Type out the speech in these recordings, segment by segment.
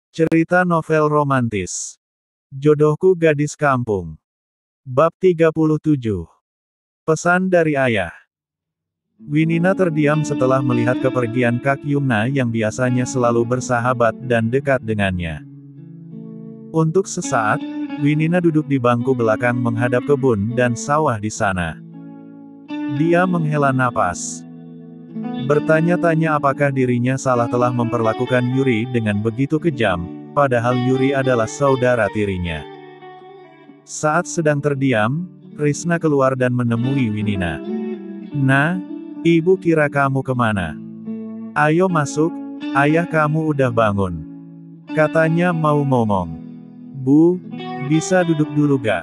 Cerita novel romantis. Jodohku Gadis Kampung. Bab 37. Pesan dari Ayah. Winina terdiam setelah melihat kepergian Kak Yumna yang biasanya selalu bersahabat dan dekat dengannya. Untuk sesaat, Winina duduk di bangku belakang menghadap kebun dan sawah di sana. Dia menghela napas. Bertanya-tanya apakah dirinya salah telah memperlakukan Yuri dengan begitu kejam, padahal Yuri adalah saudara tirinya. Saat sedang terdiam, Krishna keluar dan menemui Winina. "Nah, ibu kira kamu kemana? Ayo masuk, ayah kamu udah bangun. Katanya mau ngomong." "Bu, bisa duduk dulu gak?"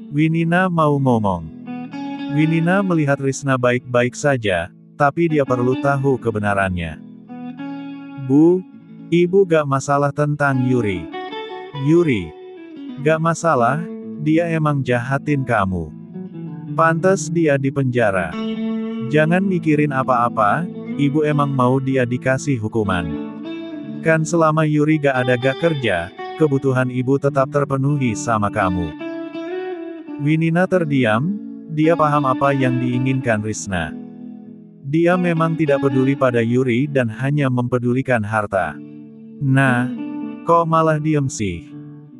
Winina mau ngomong. Winina melihat Krishna baik-baik saja, tapi dia perlu tahu kebenarannya. "Bu, ibu gak masalah tentang Yuri." "Yuri? Gak masalah, dia emang jahatin kamu. Pantes dia di penjara. Jangan mikirin apa-apa, ibu emang mau dia dikasih hukuman. Kan selama Yuri gak kerja, kebutuhan ibu tetap terpenuhi sama kamu." Winina terdiam, dia paham apa yang diinginkan Krishna. Dia memang tidak peduli pada Yuri dan hanya mempedulikan harta. "Nah, kok malah diem sih?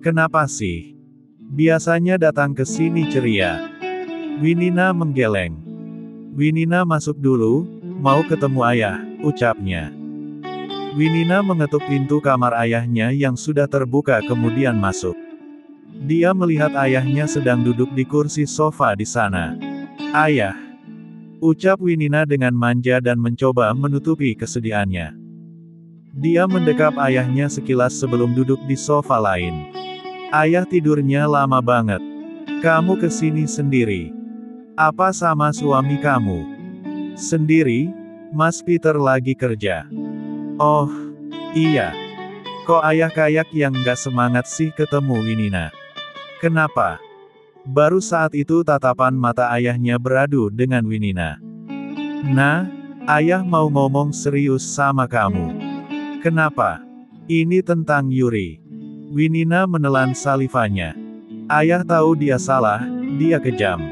Kenapa sih? Biasanya datang ke sini ceria." Winina menggeleng. "Winina masuk dulu, mau ketemu ayah," ucapnya. Winina mengetuk pintu kamar ayahnya yang sudah terbuka kemudian masuk. Dia melihat ayahnya sedang duduk di kursi sofa di sana. "Ayah," ucap Winina dengan manja dan mencoba menutupi kesedihannya. Dia mendekap ayahnya sekilas sebelum duduk di sofa lain. "Ayah tidurnya lama banget. Kamu kesini sendiri? Apa sama suami kamu?" "Sendiri, Mas Peter lagi kerja." "Oh, iya. Kok ayah kayak yang gak semangat sih ketemu Winina? Kenapa?" Baru saat itu tatapan mata ayahnya beradu dengan Winina. "Nah, ayah mau ngomong serius sama kamu." "Kenapa?" "Ini tentang Yuri." Winina menelan salivanya. Ayah tahu dia salah, dia kejam.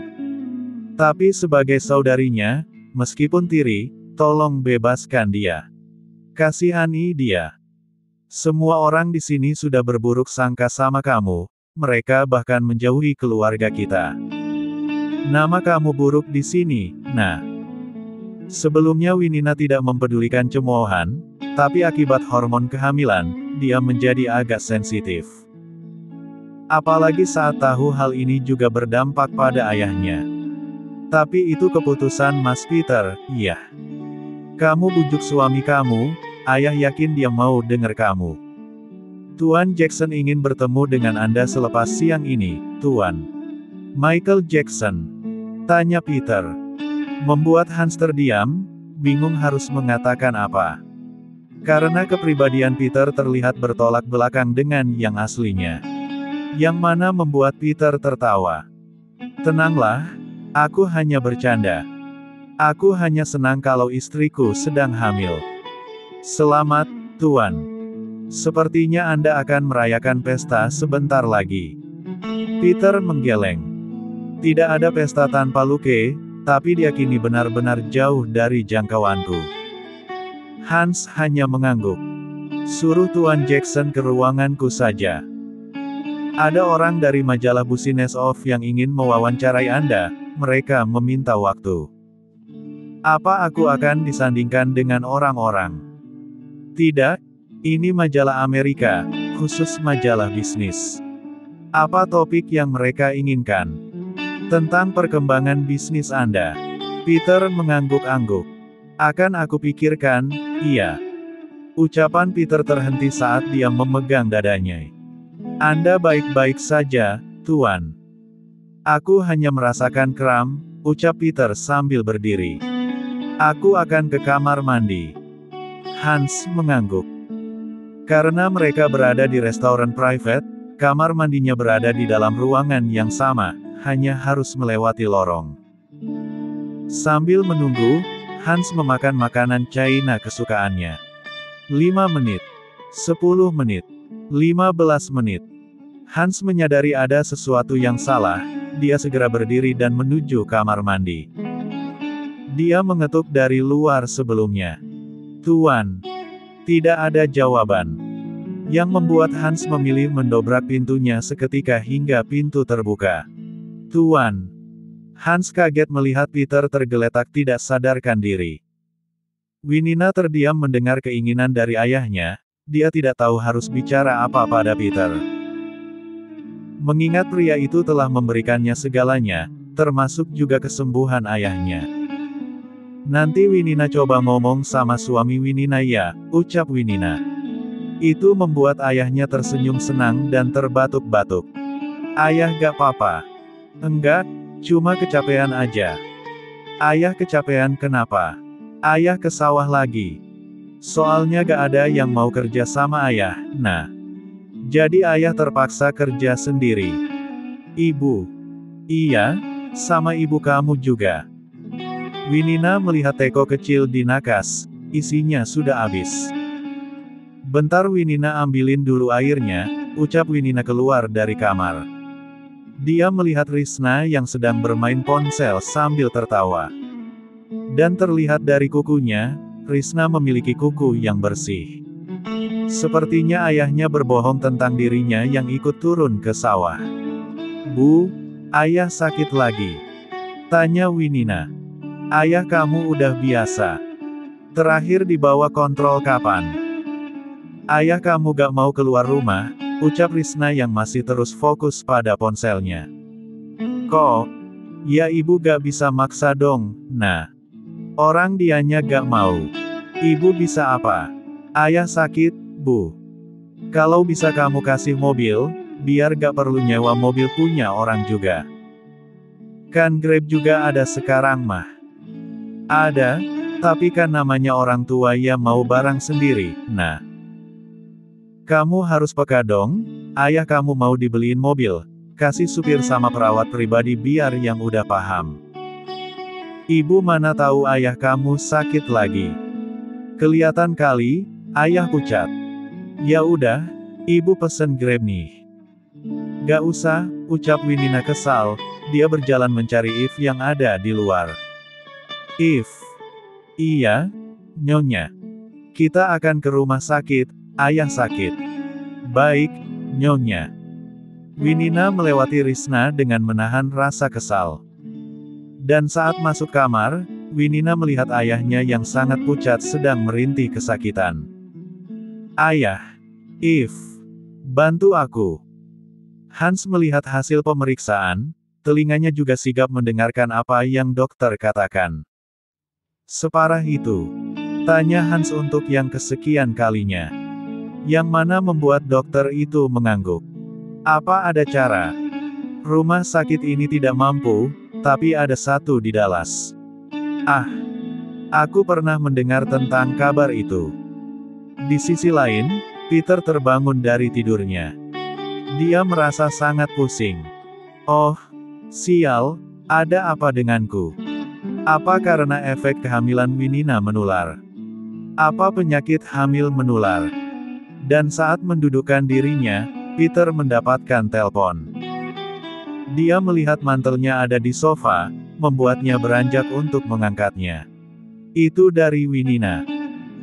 Tapi sebagai saudarinya, meskipun tiri, tolong bebaskan dia. Kasihani dia. Semua orang di sini sudah berburuk sangka sama kamu. Mereka bahkan menjauhi keluarga kita. Nama kamu buruk di sini, nah." Sebelumnya Winina tidak mempedulikan cemoohan, tapi akibat hormon kehamilan, dia menjadi agak sensitif. Apalagi saat tahu hal ini juga berdampak pada ayahnya. "Tapi itu keputusan Mas Peter, ya. Kamu bujuk suami kamu, ayah yakin dia mau dengar kamu." "Tuan Jackson ingin bertemu dengan Anda selepas siang ini, Tuan." "Michael Jackson?" tanya Peter. Membuat Hans terdiam, bingung harus mengatakan apa. Karena kepribadian Peter terlihat bertolak belakang dengan yang aslinya. Yang mana membuat Peter tertawa. "Tenanglah, aku hanya bercanda. Aku hanya senang kalau istriku sedang hamil." "Selamat, Tuan. Sepertinya Anda akan merayakan pesta sebentar lagi." Peter menggeleng. "Tidak ada pesta tanpa Luke, tapi dia kini benar-benar jauh dari jangkauanku." Hans hanya mengangguk. "Suruh Tuan Jackson ke ruanganku saja. Ada orang dari majalah Business of yang ingin mewawancarai Anda, mereka meminta waktu." "Apa aku akan disandingkan dengan orang-orang?" "Tidak. Ini majalah Amerika, khusus majalah bisnis." "Apa topik yang mereka inginkan?" "Tentang perkembangan bisnis Anda." Peter mengangguk-angguk. "Akan aku pikirkan, iya." Ucapan Peter terhenti saat dia memegang dadanya. "Anda baik-baik saja, Tuan." "Aku hanya merasakan kram," ucap Peter sambil berdiri. "Aku akan ke kamar mandi." Hans mengangguk. Karena mereka berada di restoran private, kamar mandinya berada di dalam ruangan yang sama, hanya harus melewati lorong. Sambil menunggu, Hans memakan makanan China kesukaannya. 5 menit. 10 menit. 15 menit. Hans menyadari ada sesuatu yang salah, dia segera berdiri dan menuju kamar mandi. Dia mengetuk dari luar sebelumnya. "Tuan." Tidak ada jawaban. Yang membuat Hans memilih mendobrak pintunya seketika hingga pintu terbuka. "Tuan." Hans kaget melihat Peter tergeletak tidak sadarkan diri. Winina terdiam mendengar keinginan dari ayahnya, dia tidak tahu harus bicara apa pada Peter. Mengingat pria itu telah memberikannya segalanya, termasuk juga kesembuhan ayahnya. "Nanti Winina coba ngomong sama suami Winina ya," ucap Winina. Itu membuat ayahnya tersenyum senang dan terbatuk-batuk. "Ayah gak apa-apa." "Enggak, cuma kecapean aja." "Ayah kecapean kenapa?" "Ayah ke sawah lagi. Soalnya gak ada yang mau kerja sama ayah, nah. Jadi ayah terpaksa kerja sendiri." "Ibu?" "Iya, sama ibu kamu juga." Winina melihat teko kecil di nakas, isinya sudah habis. "Bentar Winina ambilin dulu airnya," ucap Winina keluar dari kamar. Dia melihat Risna yang sedang bermain ponsel sambil tertawa. Dan terlihat dari kukunya, Risna memiliki kuku yang bersih. Sepertinya ayahnya berbohong tentang dirinya yang ikut turun ke sawah. "Bu, ayah sakit lagi?" tanya Winina. "Ayah kamu udah biasa. Terakhir dibawa kontrol kapan?" "Ayah kamu gak mau keluar rumah," ucap Risna yang masih terus fokus pada ponselnya. "Kok? Ya ibu gak bisa maksa dong, nah. Orang dianya gak mau. Ibu bisa apa? Ayah sakit, Bu. Kalau bisa kamu kasih mobil, biar gak perlu nyewa mobil punya orang juga. Kan Grab juga ada sekarang mah." "Ada, tapi kan namanya orang tua ya mau barang sendiri, nah. Kamu harus peka dong, ayah kamu mau dibeliin mobil, kasih supir sama perawat pribadi biar yang udah paham. Ibu mana tahu ayah kamu sakit lagi. Kelihatan kali, ayah pucat. Ya udah, ibu pesen Grab nih." "Gak usah," ucap Winina kesal, dia berjalan mencari If yang ada di luar. "If." "Iya, Nyonya. Kita akan ke rumah sakit, ayah sakit." "Baik, Nyonya." Winina melewati Risna dengan menahan rasa kesal. Dan saat masuk kamar, Winina melihat ayahnya yang sangat pucat sedang merintih kesakitan. "Ayah. If. Bantu aku." Hans melihat hasil pemeriksaan, telinganya juga sigap mendengarkan apa yang dokter katakan. "Separah itu?" tanya Hans untuk yang kesekian kalinya. Yang mana membuat dokter itu mengangguk. "Apa ada cara? Rumah sakit ini tidak mampu, tapi ada satu di Dallas. Ah, aku pernah mendengar tentang kabar itu." Di sisi lain, Peter terbangun dari tidurnya. Dia merasa sangat pusing. "Oh, sial, ada apa denganku? Apa karena efek kehamilan Winina menular? Apa penyakit hamil menular?" Dan saat mendudukkan dirinya, Peter mendapatkan telepon. Dia melihat mantelnya ada di sofa, membuatnya beranjak untuk mengangkatnya. Itu dari Winina.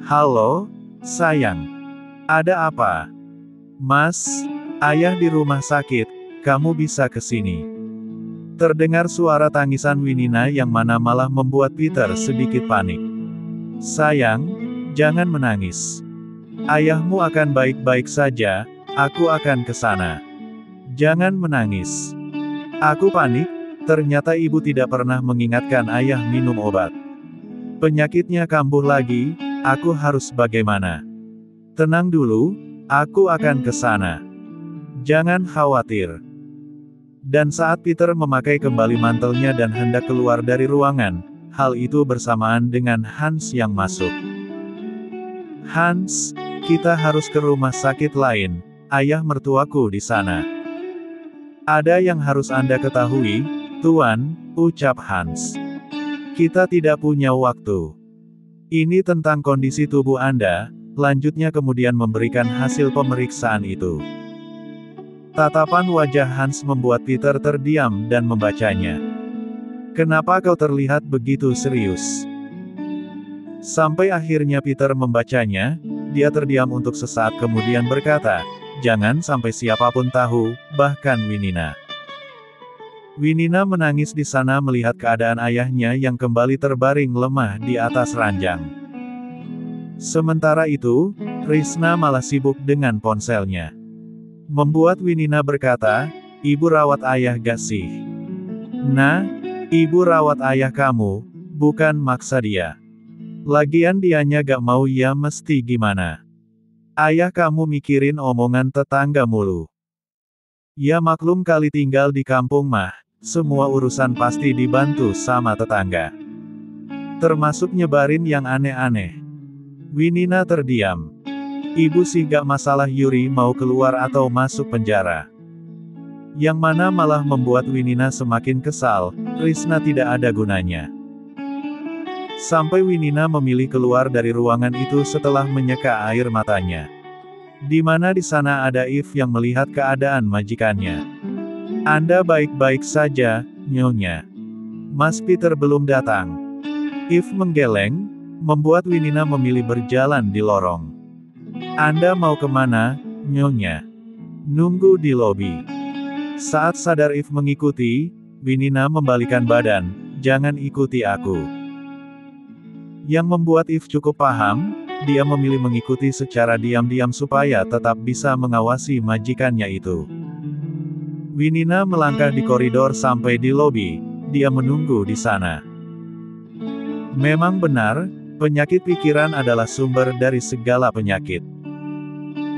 "Halo, sayang. Ada apa?" "Mas, ayah di rumah sakit, kamu bisa ke sini." Terdengar suara tangisan Winina yang mana malah membuat Peter sedikit panik. "Sayang, jangan menangis. Ayahmu akan baik-baik saja, aku akan ke sana. Jangan menangis." Aku panik, ternyata ibu tidak pernah mengingatkan ayah minum obat. Penyakitnya kambuh lagi, aku harus bagaimana? "Tenang dulu, aku akan ke sana. Jangan khawatir." Dan saat Peter memakai kembali mantelnya dan hendak keluar dari ruangan, hal itu bersamaan dengan Hans yang masuk. "Hans, kita harus ke rumah sakit lain, ayah mertuaku di sana." "Ada yang harus Anda ketahui, Tuan," ucap Hans. "Kita tidak punya waktu. Ini tentang kondisi tubuh Anda, lanjutnya kemudian memberikan hasil pemeriksaan itu. Tatapan wajah Hans membuat Peter terdiam dan membacanya. "Kenapa kau terlihat begitu serius?" Sampai akhirnya Peter membacanya, dia terdiam untuk sesaat kemudian berkata, "Jangan sampai siapapun tahu, bahkan Winina." Winina menangis di sana melihat keadaan ayahnya yang kembali terbaring lemah di atas ranjang. Sementara itu, Krishna malah sibuk dengan ponselnya. Membuat Winina berkata, "Ibu rawat ayah gak sih?" "Nah, ibu rawat ayah kamu, bukan maksa dia. Lagian dianya gak mau ya mesti gimana. Ayah kamu mikirin omongan tetangga mulu. Ya maklum kali tinggal di kampung mah, semua urusan pasti dibantu sama tetangga. Termasuk nyebarin yang aneh-aneh." Winina terdiam. Ibu sih gak masalah Yuri mau keluar atau masuk penjara. Yang mana malah membuat Winina semakin kesal, Krishna tidak ada gunanya. Sampai Winina memilih keluar dari ruangan itu setelah menyeka air matanya. Di mana di sana ada Eve yang melihat keadaan majikannya. "Anda baik-baik saja, Nyonya. Mas Peter belum datang." Eve menggeleng, membuat Winina memilih berjalan di lorong. "Anda mau kemana, Nyonya?" "Nunggu di lobi." Saat sadar Eve mengikuti, Winina membalikan badan, "Jangan ikuti aku." Yang membuat Eve cukup paham, dia memilih mengikuti secara diam-diam supaya tetap bisa mengawasi majikannya itu. Winina melangkah di koridor sampai di lobi, dia menunggu di sana. Memang benar, penyakit pikiran adalah sumber dari segala penyakit.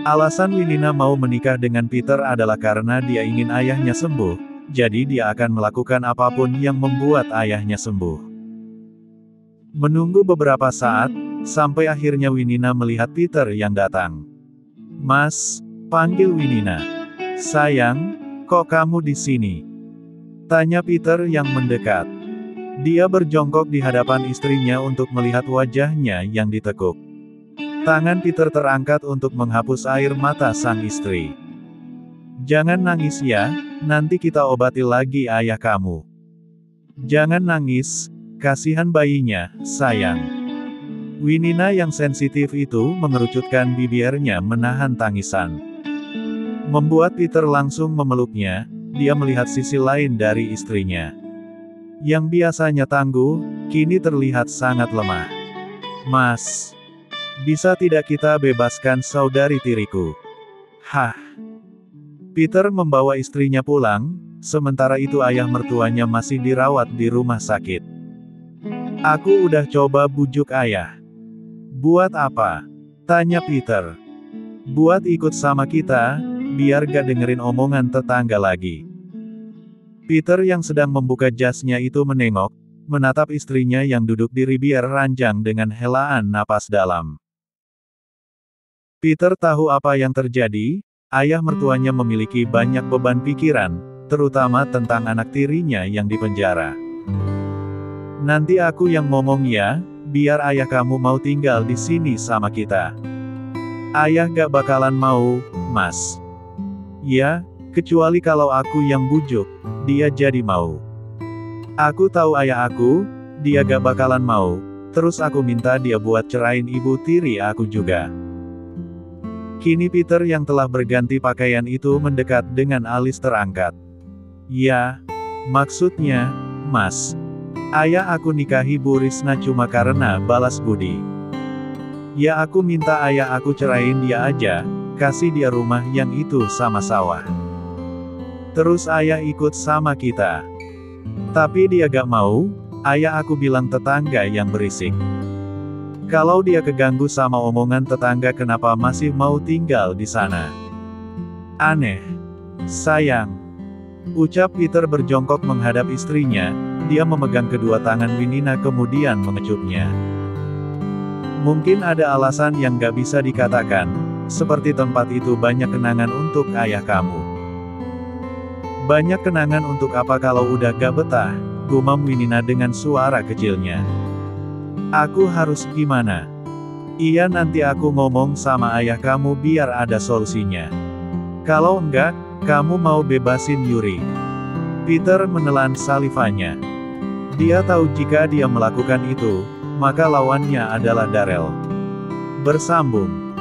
Alasan Winina mau menikah dengan Peter adalah karena dia ingin ayahnya sembuh, jadi dia akan melakukan apapun yang membuat ayahnya sembuh. Menunggu beberapa saat, sampai akhirnya Winina melihat Peter yang datang. "Mas," panggil Winina. "Sayang, kok kamu di sini?" tanya Peter yang mendekat. Dia berjongkok di hadapan istrinya untuk melihat wajahnya yang ditekuk. Tangan Peter terangkat untuk menghapus air mata sang istri. "Jangan nangis ya, nanti kita obati lagi ayah kamu. Jangan nangis, kasihan bayinya, sayang." Winina yang sensitif itu mengerucutkan bibirnya menahan tangisan. Membuat Peter langsung memeluknya, dia melihat sisi lain dari istrinya. Yang biasanya tangguh, kini terlihat sangat lemah. "Mas, bisa tidak kita bebaskan saudari tiriku?" "Hah?" Peter membawa istrinya pulang, sementara itu ayah mertuanya masih dirawat di rumah sakit. "Aku udah coba bujuk ayah." "Buat apa?" tanya Peter. "Buat ikut sama kita, biar gak dengerin omongan tetangga lagi." Peter yang sedang membuka jasnya itu menengok, menatap istrinya yang duduk di ribier ranjang dengan helaan napas dalam. Peter tahu apa yang terjadi, ayah mertuanya memiliki banyak beban pikiran, terutama tentang anak tirinya yang dipenjara. "Nanti aku yang ngomong ya, biar ayah kamu mau tinggal di sini sama kita." "Ayah gak bakalan mau, Mas." "Ya, kecuali kalau aku yang bujuk, dia jadi mau." "Aku tahu ayah aku, dia gak bakalan mau, terus aku minta dia buat cerain ibu tiri aku juga." Kini Peter yang telah berganti pakaian itu mendekat dengan alis terangkat. "Ya, maksudnya, Mas, ayah aku nikahi Bu Risna cuma karena balas budi. Ya aku minta ayah aku cerain dia aja, kasih dia rumah yang itu sama sawah. Terus ayah ikut sama kita. Tapi dia gak mau, ayah aku bilang tetangga yang berisik. Kalau dia keganggu sama omongan tetangga kenapa masih mau tinggal di sana? Aneh. Sayang." Ucap Peter berjongkok menghadap istrinya, dia memegang kedua tangan Winina kemudian mengecupnya. "Mungkin ada alasan yang gak bisa dikatakan, seperti tempat itu banyak kenangan untuk ayah kamu." "Banyak kenangan untuk apa kalau udah gak betah?" gumam Winina dengan suara kecilnya. "Aku harus gimana? Iya, nanti aku ngomong sama ayah kamu biar ada solusinya. Kalau enggak, kamu mau bebasin Yuri. Peter menelan salivanya. Dia tahu jika dia melakukan itu, maka lawannya adalah Darrell. Bersambung.